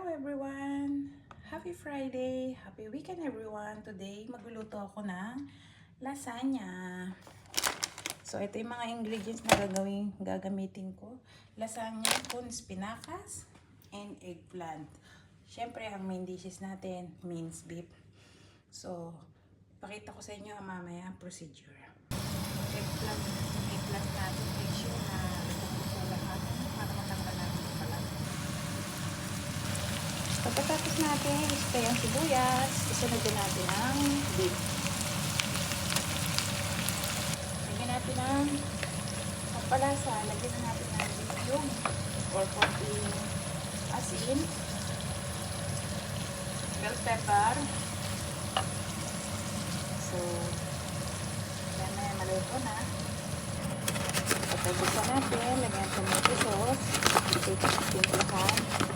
Hello everyone! Happy Friday! Happy weekend everyone! Today, magluluto ako ng lasagna. So, ito yung mga ingredients na gagamitin ko. Lasagna con spinacas and eggplant. Siyempre, ang main dishes natin, minced beef. So, pakita ko sa inyo mamaya ang procedure. Eggplant natin, make sure na ito lahat para matanggal natin ito pala. Pagkatapos natin, spray ang sibuyas, isunod din natin ang beef. Lagyan natin ang pampalasa, lagyan natin ang beef yung or konting asin, bell pepper. So, yan na yung maluto na. Pagkabuksan natin, lagyan tomato sauce, ito yung simplihan.